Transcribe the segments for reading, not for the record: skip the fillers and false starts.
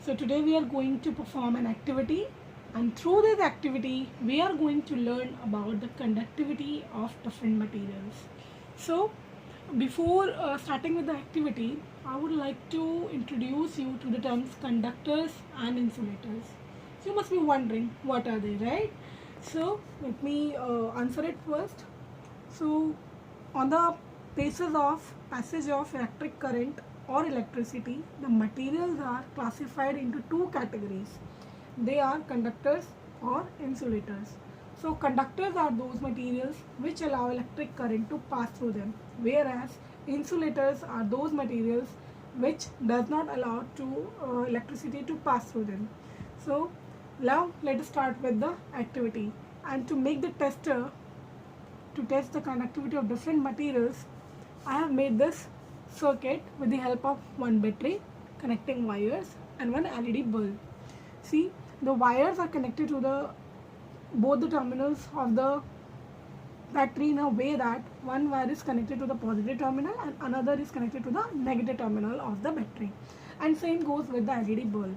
So today we are going to perform an activity, and through this activity we are going to learn about the conductivity of different materials. So before starting with the activity, I would like to introduce you to the terms conductors and insulators. So you must be wondering what are they, right? So let me answer it first. So on the basis of passage of electric current or electricity, the materials are classified into two categories. They are conductors or insulators. So conductors are those materials which allow electric current to pass through them, whereas insulators are those materials which does not allow electricity to pass through them. So now let us start with the activity. And to make the tester to test the conductivity of different materials, I have made this circuit with the help of one battery, connecting wires, and one LED bulb. See, the wires are connected to both the terminals of the battery in a way that one wire is connected to the positive terminal and another is connected to the negative terminal of the battery. And same goes with the LED bulb.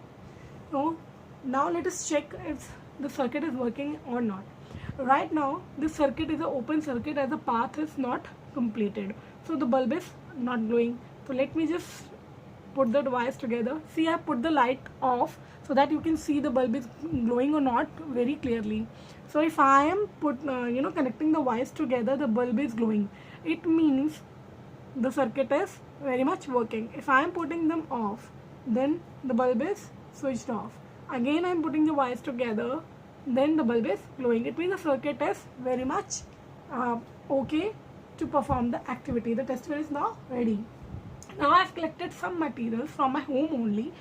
So now let us check if the circuit is working or not. Right now this circuit is an open circuit as the path is not completed, so the bulb is not glowing. So let me just put the wires together. See, I put the light off so that you can see the bulb is glowing or not very clearly. So if I am connecting the wires together, the bulb is glowing. It means the circuit is very much working. If I am putting them off, then the bulb is switched off. Again I am putting the wires together, then the bulb is glowing. It means the circuit is very much okay to perform the activity. The tester is now ready. Now I have collected some materials from my home only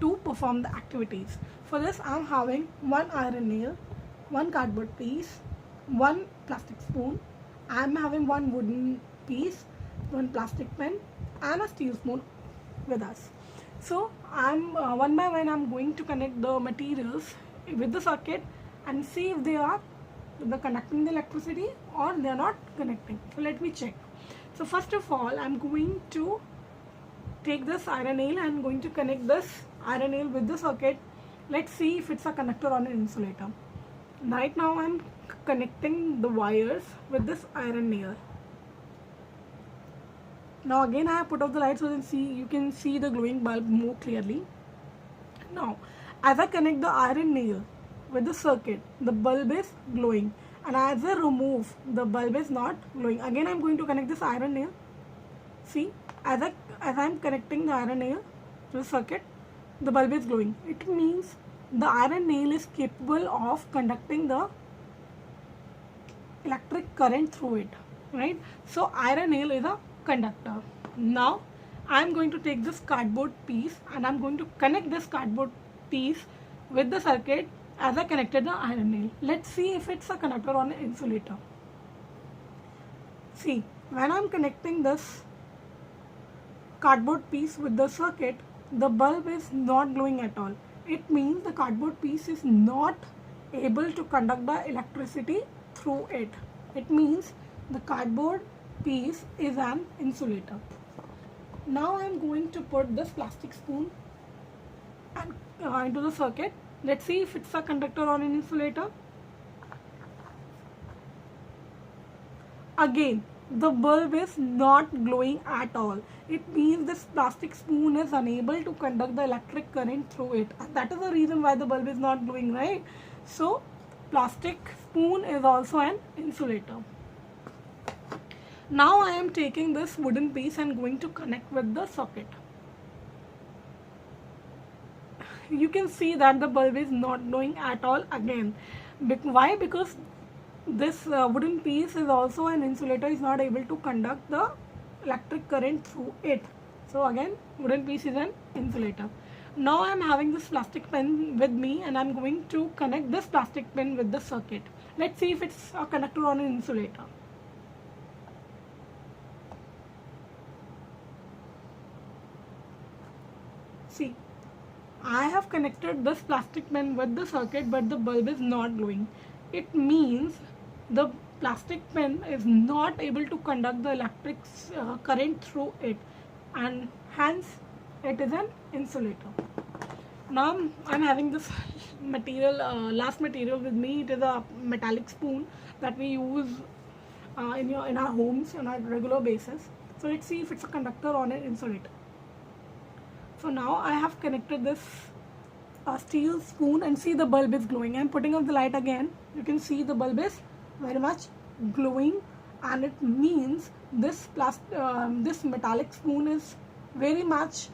to perform the activities. For this I am having one iron nail, one cardboard piece, one plastic spoon. I am having one wooden piece, one plastic pen, and a steel spoon with us. So I am one by one I am going to connect the materials with the circuit and see if they are conducting the electricity or they are not connecting. So let me check. So first of all I am going to take this iron nail and going to connect this iron nail with the circuit. Let's see if it's a conductor or an insulator. Right now I am connecting the wires with this iron nail. Now again I have put off the light so you can see the glowing bulb more clearly. Now as I connect the iron nail with the circuit, the bulb is glowing, and as I remove, the bulb is not glowing. Again I am going to connect this iron nail. See, as I am connecting the iron nail to the circuit, the bulb is glowing. It means the iron nail is capable of conducting the electric current through it, right? So iron nail is a conductor. Now I am going to take this cardboard piece and I am going to connect this cardboard piece with the circuit as I connected the iron nail. Let's see if it's a conductor or an insulator. See, when I am connecting this cardboard piece with the circuit, the bulb is not glowing at all. It means the cardboard piece is not able to conduct the electricity through it. It means the cardboard piece is an insulator. Now I am going to put this plastic spoon into the circuit. Let's see if it's a conductor or an insulator. Again, the bulb is not glowing at all. It means this plastic spoon is unable to conduct the electric current through it. And that is the reason why the bulb is not glowing, right? So, plastic spoon is also an insulator. Now I am taking this wooden piece and going to connect with the socket. You can see that the bulb is not glowing at all again. Why? Because this wooden piece is also an insulator, is not able to conduct the electric current through it. So again, wooden piece is an insulator. Now I am having this plastic pen with me and I am going to connect this plastic pen with the circuit. Let's see if it's a conductor or an insulator. See, I have connected this plastic pen with the circuit, but the bulb is not glowing. It means the plastic pen is not able to conduct the electric current through it, and hence it is an insulator. Now I'm having this material, last material with me. It is a metallic spoon that we use in our homes on a regular basis. So let's see if it's a conductor or an insulator. So now I have connected this steel spoon and see the bulb is glowing. I'm putting up the light again. You can see the bulb is very much glowing, and it means this metallic spoon is very much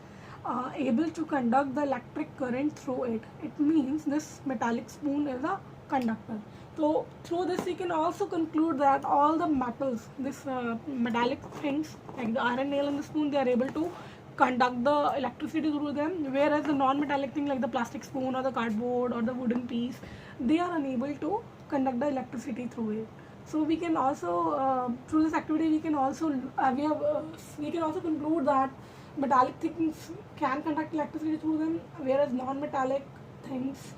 able to conduct the electric current through it. It means this metallic spoon is a conductor. So through this we can also conclude that all the metals, this metallic things like the iron nail and the spoon, they are able to conduct the electricity through them, whereas the non-metallic thing like the plastic spoon or the cardboard or the wooden piece, they are unable to conduct the electricity through it. So we can also through this activity we can also we can also conclude that metallic things can conduct electricity through them, whereas non-metallic things,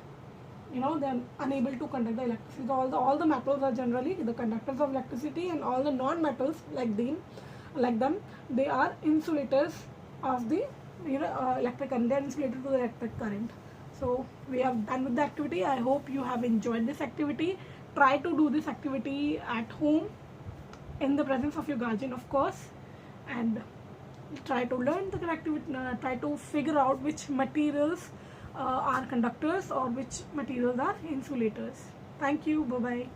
they're unable to conduct the electricity. So all the metals are generally the conductors of electricity, and all the non-metals like them, they are insulators of the electric current. They are insulated to the electric current. So we have done with the activity. I hope you have enjoyed this activity. Try to do this activity at home in the presence of your guardian, of course, and try to learn the activity. Try to figure out which materials are conductors or which materials are insulators. Thank you. Bye bye.